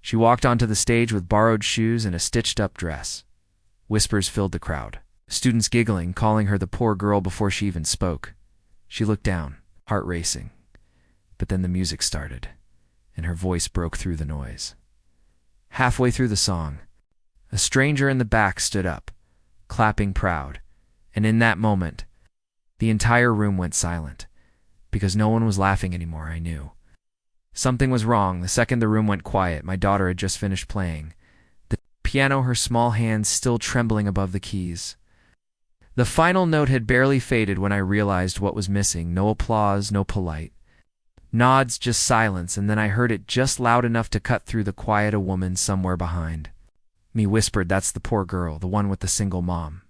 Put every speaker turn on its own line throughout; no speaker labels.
She walked onto the stage with borrowed shoes and a stitched-up dress. Whispers filled the crowd. Students giggling, calling her the poor girl before she even spoke. She looked down, heart racing. But then the music started, and her voice broke through the noise. Halfway through the song, a stranger in the back stood up, clapping proud, and in that moment, the entire room went silent. Because no one was laughing anymore, I knew. Something was wrong the second the room went quiet. My daughter had just finished playing the piano, her small hands still trembling above the keys. The final note had barely faded when I realized what was missing. No applause, no polite nods, just silence, and then I heard it just loud enough to cut through the quiet. A woman somewhere behind me whispered, "That's the poor girl, the one with the single mom."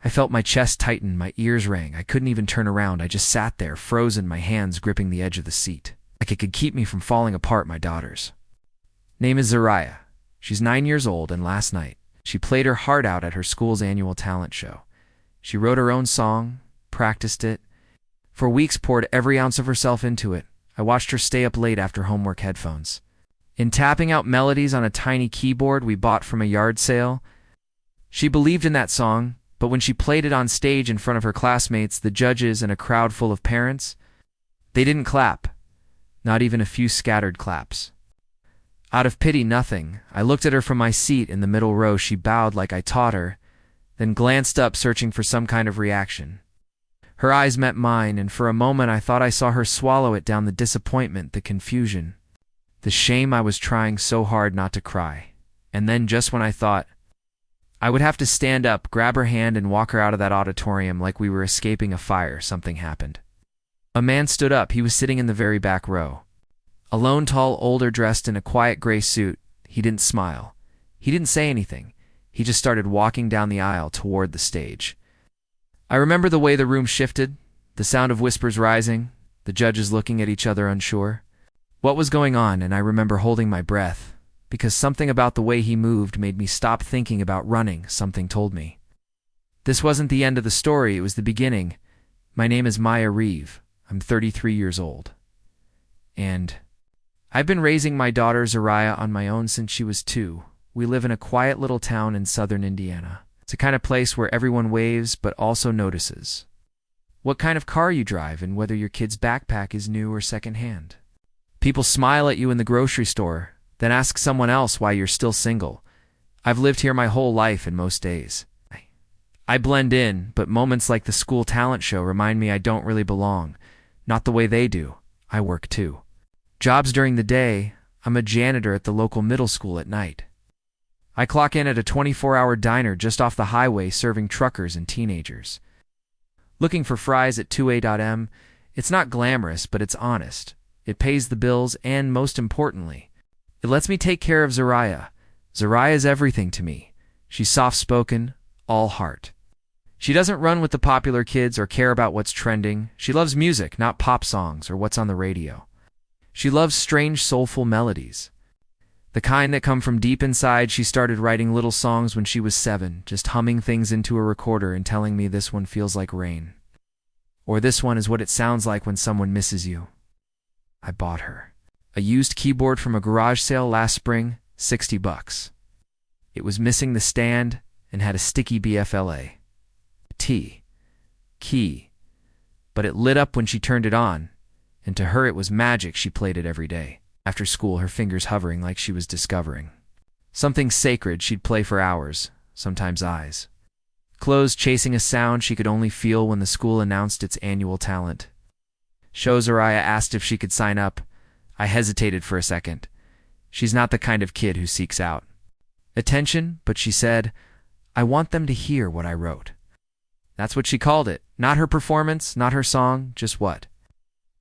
I felt my chest tighten, my ears rang. I couldn't even turn around. I just sat there, frozen, my hands gripping the edge of the seat, like it could keep me from falling apart. My daughter's name is Zariah. She's 9 years old, and last night, she played her heart out at her school's annual talent show. She wrote her own song, practiced it, for weeks poured every ounce of herself into it. I watched her stay up late after homework headphones, in tapping out melodies on a tiny keyboard we bought from a yard sale. She believed in that song, but when she played it on stage in front of her classmates, the judges, and a crowd full of parents, they didn't clap. Not even a few scattered claps. Out of pity, nothing. I looked at her from my seat in the middle row. She bowed like I taught her, then glanced up, searching for some kind of reaction. Her eyes met mine, and for a moment I thought I saw her swallow it down, the disappointment, the confusion, the shame. I was trying so hard not to cry. And then, just when I thought I would have to stand up, grab her hand, and walk her out of that auditorium like we were escaping a fire, something happened. A man stood up. He was sitting in the very back row. Alone, tall, older, dressed in a quiet gray suit. He didn't smile. He didn't say anything. He just started walking down the aisle toward the stage. I remember the way the room shifted, the sound of whispers rising, the judges looking at each other unsure. What was going on? And I remember holding my breath, because something about the way he moved made me stop thinking about running. Something told me this wasn't the end of the story, it was the beginning. My name is Maya Reeve. I'm 33 years old. And I've been raising my daughter Zariah on my own since she was 2. We live in a quiet little town in southern Indiana. It's a kind of place where everyone waves but also notices what kind of car you drive and whether your kid's backpack is new or secondhand. People smile at you in the grocery store, then ask someone else why you're still single. I've lived here my whole life, and most days I blend in, but moments like the school talent show remind me I don't really belong. Not the way they do. I work too. Jobs during the day. I'm a janitor at the local middle school at night. I clock in at a 24-hour diner just off the highway serving truckers and teenagers. Looking for fries at 2 a.m. It's not glamorous, but it's honest. It pays the bills, and most importantly, it lets me take care of Zariah. Zariah is everything to me. She's soft-spoken, all heart. She doesn't run with the popular kids or care about what's trending. She loves music, not pop songs or what's on the radio. She loves strange, soulful melodies, the kind that come from deep inside. She started writing little songs when she was 7, just humming things into a recorder and telling me this one feels like rain. Or this one is what it sounds like when someone misses you. I bought her a used keyboard from a garage sale last spring, $60. It was missing the stand and had a sticky BFLA key, but it lit up when she turned it on, and to her it was magic. She played it every day. After school, her fingers hovering like she was discovering something sacred. She'd play for hours, sometimes eyes closed, chasing a sound she could only feel when the school announced its annual talent show. Zariah asked if she could sign up. I hesitated for a second. She's not the kind of kid who seeks out attention, but she said, "I want them to hear what I wrote." That's what she called it. Not her performance, not her song, just what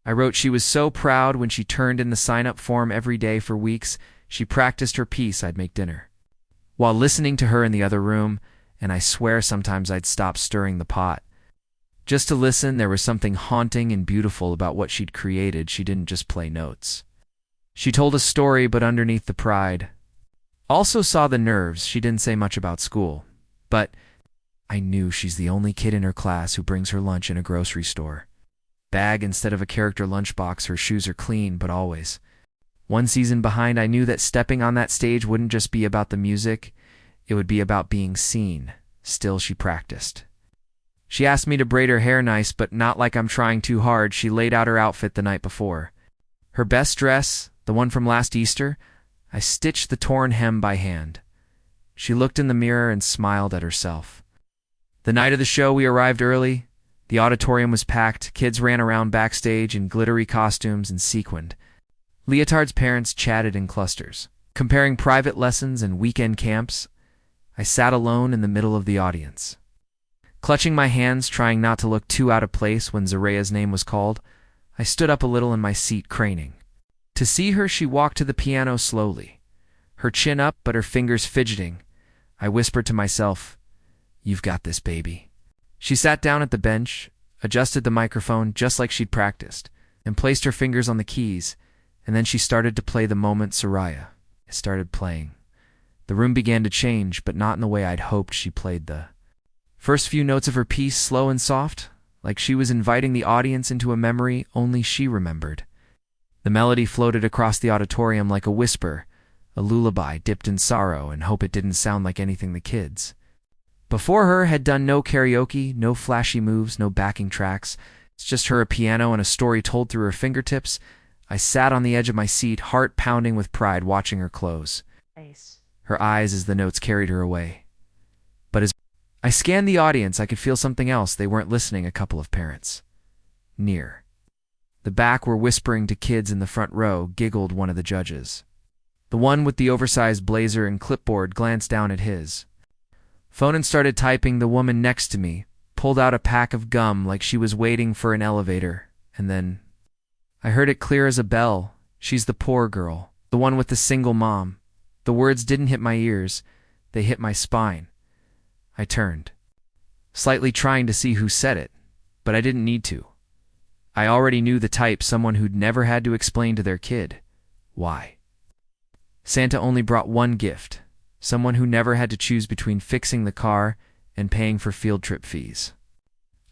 I wrote. She was so proud when she turned in the sign-up form every day for weeks. She practiced her piece. I'd make dinner while listening to her in the other room, and I swear sometimes I'd stop stirring the pot just to listen. There was something haunting and beautiful about what she'd created. She didn't just play notes. She told a story, but underneath the pride also saw the nerves. She didn't say much about school, but I knew she's the only kid in her class who brings her lunch in a grocery store bag instead of a character lunchbox. Her shoes are clean, but always One season behind, I knew that stepping on that stage wouldn't just be about the music, it would be about being seen. Still, she practiced. She asked me to braid her hair nice, but not like I'm trying too hard. She laid out her outfit the night before. Her best dress, the one from last Easter, I stitched the torn hem by hand. She looked in the mirror and smiled at herself. The night of the show, we arrived early. The auditorium was packed. Kids ran around backstage in glittery costumes and sequined. Leotard's parents chatted in clusters, comparing private lessons and weekend camps. I sat alone in the middle of the audience. Clutching my hands, trying not to look too out of place when Zaraya's name was called, I stood up a little in my seat, craning. To see her, she walked to the piano slowly, her chin up but her fingers fidgeting. I whispered to myself, "You've got this, baby." She sat down at the bench, adjusted the microphone just like she'd practiced, and placed her fingers on the keys, and then she started to play the moment Zaraya. It started playing. The room began to change, but not in the way I'd hoped. She played the first few notes of her piece slow and soft, like she was inviting the audience into a memory only she remembered. The melody floated across the auditorium like a whisper, a lullaby dipped in sorrow and hope it didn't sound like anything the kids before her had done. No karaoke, no flashy moves, no backing tracks. It's just her, a piano, and a story told through her fingertips. I sat on the edge of my seat, heart pounding with pride, watching her close her eyes as the notes carried her away. But as I scanned the audience, I could feel something else. They weren't listening. A couple of parents. Near the back were whispering to kids in the front row, giggled one of the judges. The one with the oversized blazer and clipboard glanced down at his phone and started typing. The woman next to me pulled out a pack of gum like she was waiting for an elevator, and then I heard it clear as a bell. "She's the poor girl, the one with the single mom." The words didn't hit my ears, they hit my spine. I turned, slightly trying to see who said it, but I didn't need to. I already knew the type, someone who'd never had to explain to their kid why Santa only brought one gift, someone who never had to choose between fixing the car and paying for field trip fees.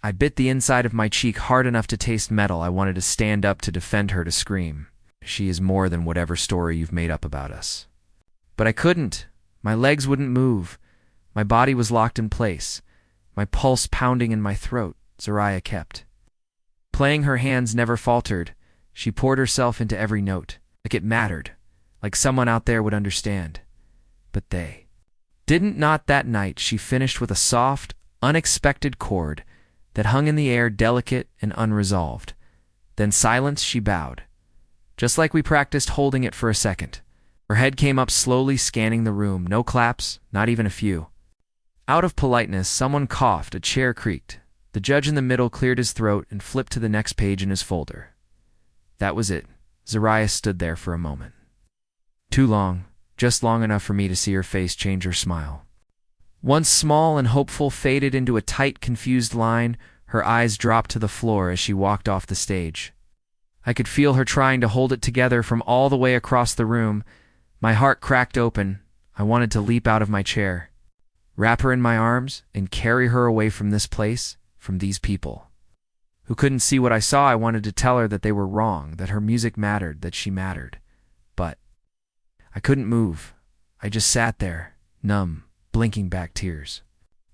I bit the inside of my cheek hard enough to taste metal. I wanted to stand up, to defend her, to scream, "She is more than whatever story you've made up about us." But I couldn't. My legs wouldn't move. My body was locked in place, my pulse pounding in my throat. Zaraya kept playing. Her hands never faltered. She poured herself into every note, like it mattered, like someone out there would understand. But they didn't. Not that night. She finished with a soft, unexpected chord that hung in the air, delicate and unresolved. Then silence. She bowed, just like we practiced, holding it for a second. Her head came up slowly, scanning the room. No claps, not even a few. Out of politeness, someone coughed, a chair creaked. The judge in the middle cleared his throat and flipped to the next page in his folder. That was it. Zaraya stood there for a moment. Too long, just long enough for me to see her face change, her smile. Once small and hopeful, faded into a tight, confused line. Her eyes dropped to the floor as she walked off the stage. I could feel her trying to hold it together from all the way across the room. My heart cracked open. I wanted to leap out of my chair, wrap her in my arms, and carry her away from this place, from these people who couldn't see what I saw. I wanted to tell her that they were wrong, that her music mattered, that she mattered. But I couldn't move. I just sat there, numb, blinking back tears.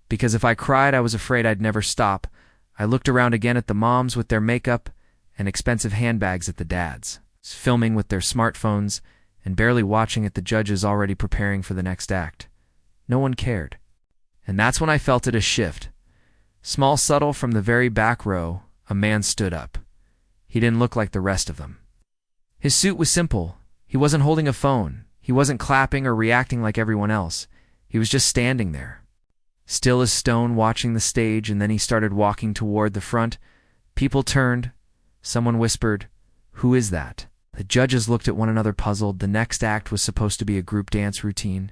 Because if I cried, I was afraid I'd never stop. I looked around again at the moms with their makeup and expensive handbags, at the dads filming with their smartphones, and barely watching at the judges already preparing for the next act. No one cared. And that's when I felt it, a shift. Small, subtle, from the very back row, a man stood up. He didn't look like the rest of them. His suit was simple. He wasn't holding a phone. He wasn't clapping or reacting like everyone else. He was just standing there, still as stone, watching the stage, and then he started walking toward the front. People turned. Someone whispered, "Who is that?" The judges looked at one another, puzzled. The next act was supposed to be a group dance routine.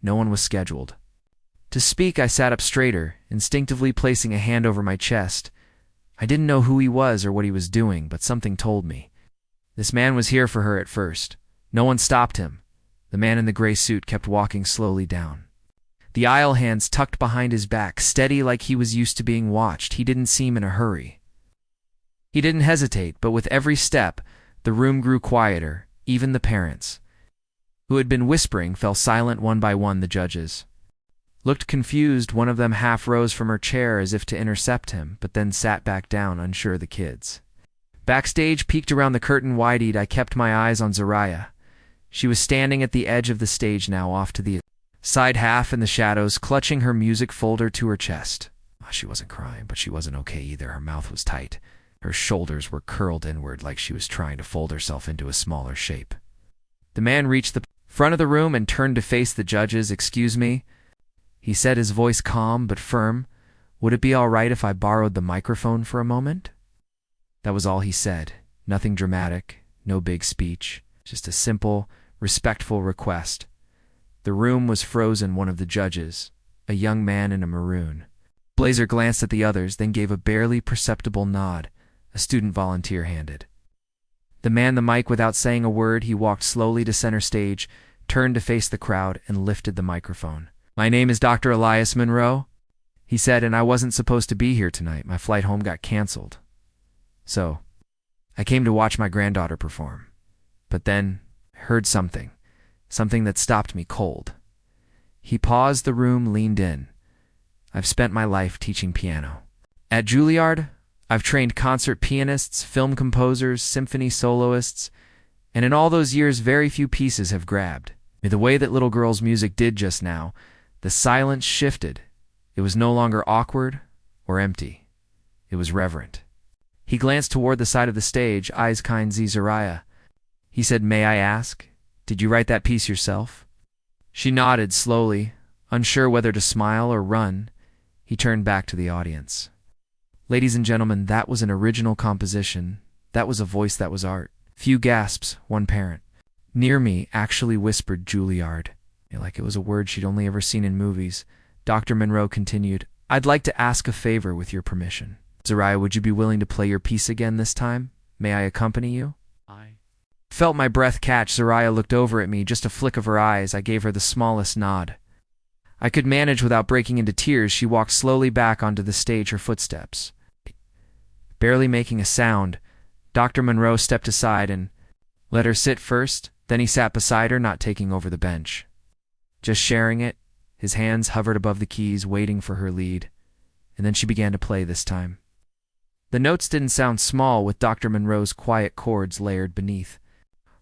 No one was scheduled to speak. I sat up straighter, instinctively placing a hand over my chest. I didn't know who he was or what he was doing, but something told me this man was here for her at first. No one stopped him. The man in the gray suit kept walking slowly down the aisle, hands tucked behind his back, steady like he was used to being watched. He didn't seem in a hurry. He didn't hesitate, but with every step, the room grew quieter. Even the parents, who had been whispering, fell silent one by one. The judges looked confused. One of them half rose from her chair as if to intercept him, but then sat back down, unsure of the kids. Backstage, peeked around the curtain wide-eyed, I kept my eyes on Zariah. She was standing at the edge of the stage now, off to the side, half in the shadows, clutching her music folder to her chest. She wasn't crying, but she wasn't okay either. Her mouth was tight. Her shoulders were curled inward like she was trying to fold herself into a smaller shape. The man reached the front of the room and turned to face the judges. "Excuse me," he said, his voice calm but firm. "Would it be all right if I borrowed the microphone for a moment?" That was all he said. Nothing dramatic, no big speech, just a simple, respectful request. The room was frozen. One of the judges, a young man in a maroon blazer, glanced at the others, then gave a barely perceptible nod. A student volunteer handed the man the mic without saying a word. He walked slowly to center stage, turned to face the crowd, and lifted the microphone. "My name is Dr. Elias Monroe," he said, "and I wasn't supposed to be here tonight. My flight home got canceled. So, I came to watch my granddaughter perform. But then, I heard something that stopped me cold." He paused. The room leaned in. "I've spent my life teaching piano. At Juilliard, I've trained concert pianists, film composers, symphony soloists, and in all those years, very few pieces have grabbed me the way that little girl's music did just now." The silence shifted. It was no longer awkward or empty. It was reverent. He glanced toward the side of the stage, eyes kind Zariah. He said, "May I ask, did you write that piece yourself?" She nodded slowly, unsure whether to smile or run. He turned back to the audience. "Ladies and gentlemen, that was an original composition. That was a voice, that was art." Few gasps, one parent near me actually whispered Juilliard, like it was a word she'd only ever seen in movies. Dr. Monroe continued, "I'd like to ask a favor with your permission. Zariah, would you be willing to play your piece again this time? May I accompany you?" I felt my breath catch. Zariah looked over at me, just a flick of her eyes. I gave her the smallest nod. I could manage without breaking into tears. She walked slowly back onto the stage, her footsteps barely making a sound. Dr. Monroe stepped aside and let her sit first. Then he sat beside her, not taking over the bench, just sharing it. His hands hovered above the keys, waiting for her lead. And then she began to play this time. The notes didn't sound small, with Dr. Monroe's quiet chords layered beneath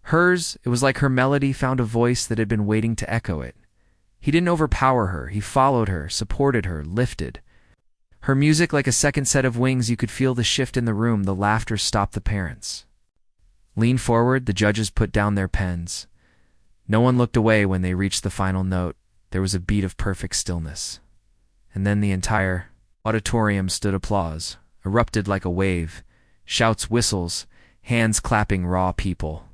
hers. It was like her melody found a voice that had been waiting to echo it. He didn't overpower her. He followed her, supported her, lifted her music like a second set of wings. You could feel the shift in the room. The laughter stopped. The parents leaned forward. The judges put down their pens. No one looked away when they reached the final note. There was a beat of perfect stillness. And then the entire auditorium stood. Applause erupted like a wave. Shouts, whistles, hands clapping. Raw people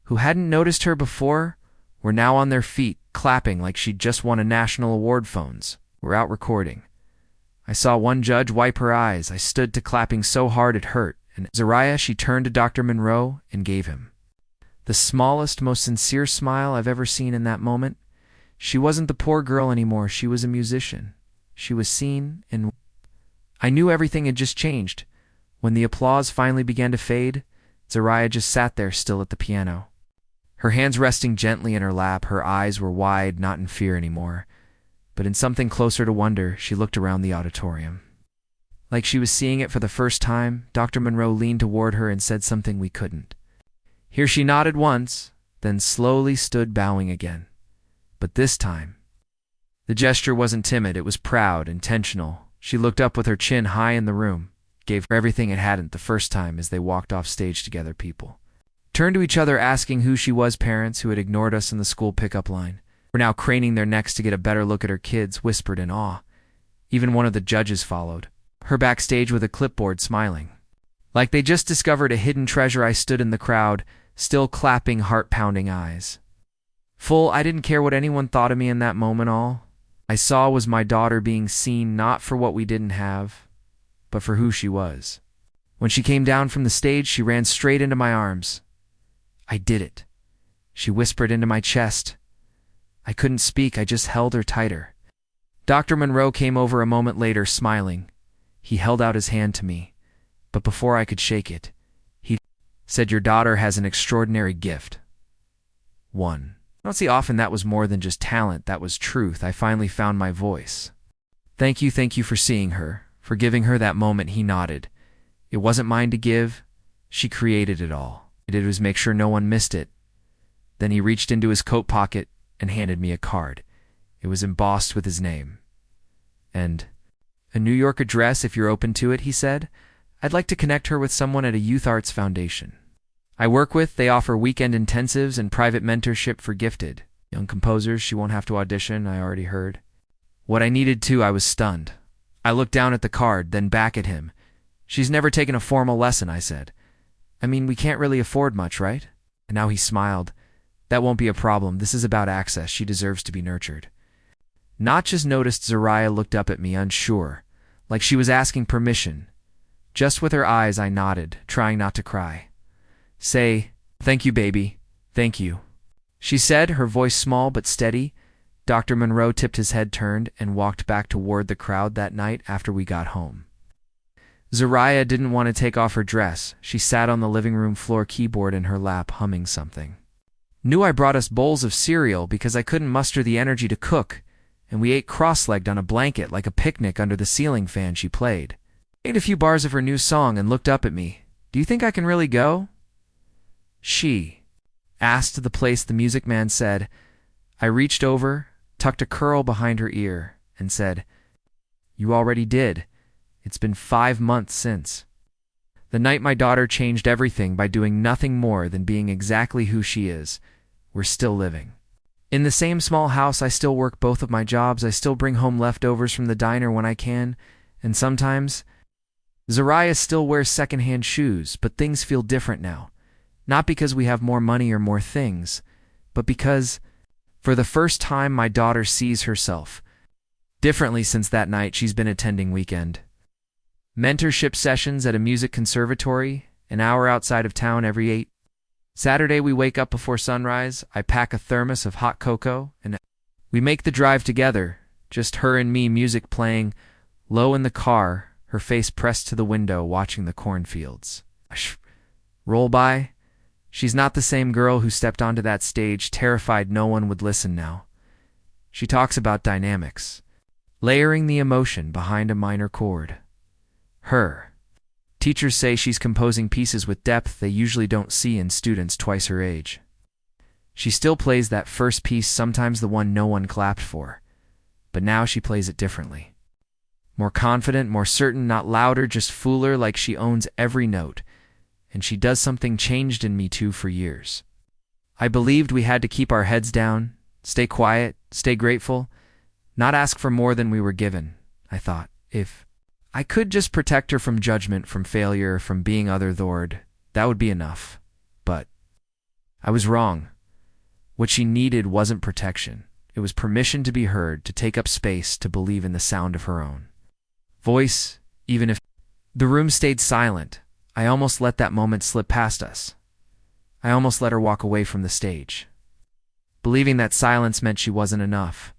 who hadn't noticed her before were now on their feet, clapping like she'd just won a national award. Phones were out recording. I saw one judge wipe her eyes. I stood to clapping so hard it hurt. And Zariah, she turned to Dr. Monroe and gave him the smallest, most sincere smile I've ever seen in that moment. She wasn't the poor girl anymore. She was a musician. She was seen, and I knew everything had just changed. When the applause finally began to fade, Zariah just sat there still at the piano, her hands resting gently in her lap. Her eyes were wide, not in fear anymore, but in something closer to wonder. She looked around the auditorium like she was seeing it for the first time. Dr. Monroe leaned toward her and said something we couldn't hear. She nodded once, then slowly stood, bowing again. But this time, the gesture wasn't timid. It was proud, intentional. She looked up with her chin high in the room, gave her everything it hadn't the first time. As they walked off stage together, people turned to each other, asking who she was. Parents who had ignored us in the school pickup line were now craning their necks to get a better look at her kids, whispered in awe. Even one of the judges followed her backstage with a clipboard, smiling like they just discovered a hidden treasure. I stood in the crowd, still clapping, heart-pounding eyes full. I didn't care what anyone thought of me in that moment. All I saw was my daughter being seen, not for what we didn't have, but for who she was. When she came down from the stage, she ran straight into my arms. "I did it," she whispered into my chest. I couldn't speak. I just held her tighter. Dr. Monroe came over a moment later, smiling. He held out his hand to me, but before I could shake it, he said, "Your daughter has an extraordinary gift. 1. I don't see often that was more than just talent, that was truth. I finally found my voice. Thank you for seeing her, for giving her that moment. He nodded. It wasn't mine to give. She created it all. It was make sure no one missed it. Then he reached into his coat pocket and handed me a card. It was embossed with his name. And a New York address if you're open to it, he said. I'd like to connect her with someone at a youth arts foundation I work with. They offer weekend intensives and private mentorship for gifted young composers. She won't have to audition, I already heard. What I needed to, I was stunned. I looked down at the card, then back at him. She's never taken a formal lesson, I said. I mean, we can't really afford much, right? And now he smiled. That won't be a problem. This is about access. She deserves to be nurtured. Not just noticed. Zariah looked up at me, unsure, like she was asking permission. Just with her eyes, I nodded, trying not to cry. Say, thank you, baby. Thank you, she said, her voice small but steady. Dr. Monroe tipped his head, turned, and walked back toward the crowd that night after we got home. Zariah didn't want to take off her dress. She sat on the living room floor, keyboard in her lap, humming something. Knew I brought us bowls of cereal because I couldn't muster the energy to cook, and we ate cross-legged on a blanket like a picnic under the ceiling fan. She played. Ate a few bars of her new song and looked up at me. Do you think I can really go? She asked the place the music man said. I reached over, tucked a curl behind her ear, and said, You already did. It's been 5 months since. The night my daughter changed everything by doing nothing more than being exactly who she is. We're still living. In the same small house, I still work both of my jobs. I still bring home leftovers from the diner when I can, and sometimes Zariah still wears secondhand shoes, but things feel different now. Not because we have more money or more things, but because, for the first time, my daughter sees herself differently. Since that night, she's been attending weekend mentorship sessions at a music conservatory, an hour outside of town every 8. Saturday, we wake up before sunrise. I pack a thermos of hot cocoa, and we make the drive together, just her and me, music playing low in the car, her face pressed to the window, watching the cornfields roll by. She's not the same girl who stepped onto that stage, terrified no one would listen now. She talks about dynamics, layering the emotion behind a minor chord. Her teachers say she's composing pieces with depth they usually don't see in students twice her age. She still plays that first piece, sometimes the one no one clapped for, but now she plays it differently. More confident, more certain, not louder, just fuller, like she owns every note. And she does something changed in me too for years. I believed we had to keep our heads down, stay quiet, stay grateful, not ask for more than we were given. I thought, if I could just protect her from judgment, from failure, from being othered, that would be enough. But I was wrong. What she needed wasn't protection. It was permission to be heard, to take up space, to believe in the sound of her own voice, even if the room stayed silent. I almost let that moment slip past us. I almost let her walk away from the stage, believing that silence meant she wasn't enough.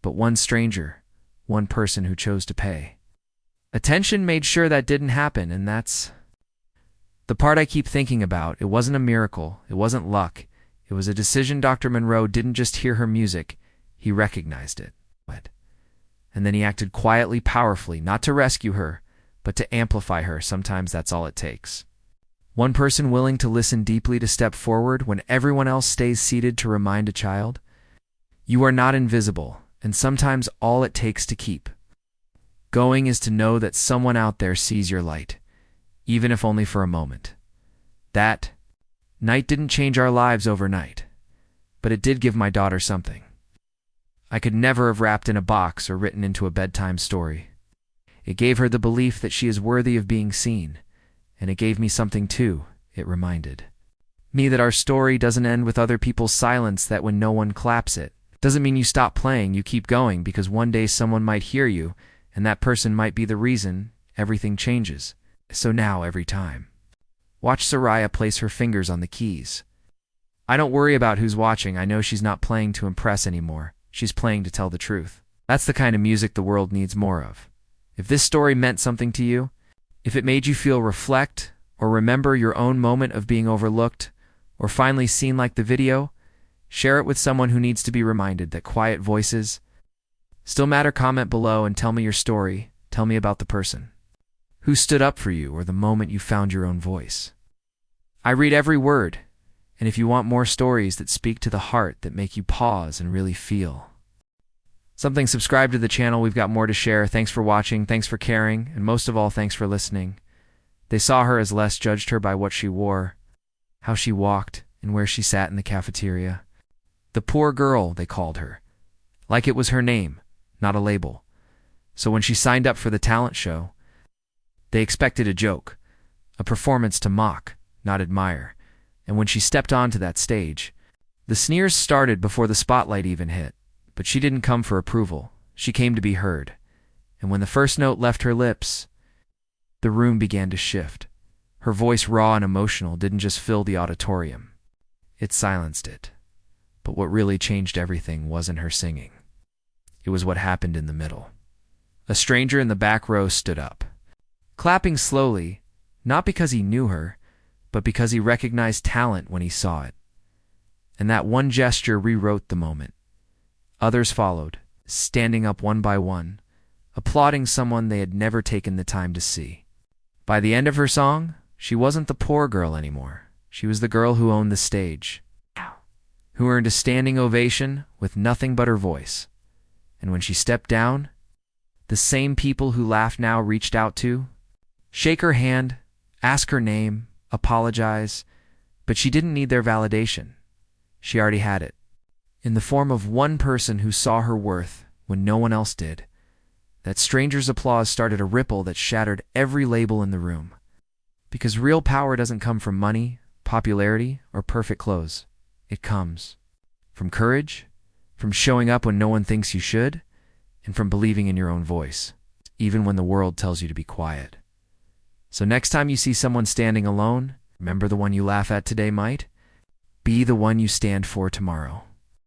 But one stranger, one person who chose to pay attention, made sure that didn't happen, and that's the part I keep thinking about. It wasn't a miracle. It wasn't luck. It was a decision. Dr. Monroe didn't just hear her music. He recognized it. And then he acted quietly, powerfully, not to rescue her, but to amplify her. Sometimes that's all it takes. One person willing to listen deeply, to step forward when everyone else stays seated, to remind a child, you are not invisible, and sometimes all it takes to keep going is to know that someone out there sees your light, even if only for a moment. That night didn't change our lives overnight, but it did give my daughter something I could never have wrapped in a box or written into a bedtime story. It gave her the belief that she is worthy of being seen, and it gave me something too. It reminded me that our story doesn't end with other people's silence, that when no one claps it doesn't mean you stop playing. You keep going, because one day someone might hear you, and that person might be the reason everything changes. So now, every time, watch Zariah place her fingers on the keys. I don't worry about who's watching. I know she's not playing to impress anymore. She's playing to tell the truth. That's the kind of music the world needs more of. If this story meant something to you, if it made you feel, reflect, or remember your own moment of being overlooked, or finally seen like the video, Share it with someone who needs to be reminded that quiet voices still matter. Comment below and tell me your story. Tell me about the person who stood up for you or the moment you found your own voice. I read every word, and if you want more stories that speak to the heart, that make you pause and really feel something, subscribe to the channel. We've got more to share. Thanks for watching, thanks for caring, and most of all, thanks for listening. They saw her as less, judged her by what she wore, how she walked, and where she sat in the cafeteria. The poor girl, they called her, like it was her name, not a label. So when she signed up for the talent show, they expected a joke, a performance to mock, not admire. And when she stepped onto that stage, the sneers started before the spotlight even hit. But she didn't come for approval. She came to be heard. And when the first note left her lips, the room began to shift. Her voice, raw and emotional, didn't just fill the auditorium. It silenced it. But what really changed everything wasn't her singing. It was what happened in the middle. A stranger in the back row stood up, clapping slowly, not because he knew her, but because he recognized talent when he saw it. And that one gesture rewrote the moment. Others followed, standing up one by one, applauding someone they had never taken the time to see. By the end of her song, she wasn't the poor girl anymore. She was the girl who owned the stage, who earned a standing ovation with nothing but her voice. And when she stepped down, the same people who laughed now reached out to shake her hand, ask her name, apologize, but she didn't need their validation. She already had it, in the form of one person who saw her worth when no one else did. That stranger's applause started a ripple that shattered every label in the room. Because real power doesn't come from money, popularity, or perfect clothes. It comes from courage, from showing up when no one thinks you should, and from believing in your own voice, even when the world tells you to be quiet. So next time you see someone standing alone, remember the one you laugh at today might be the one you stand for tomorrow.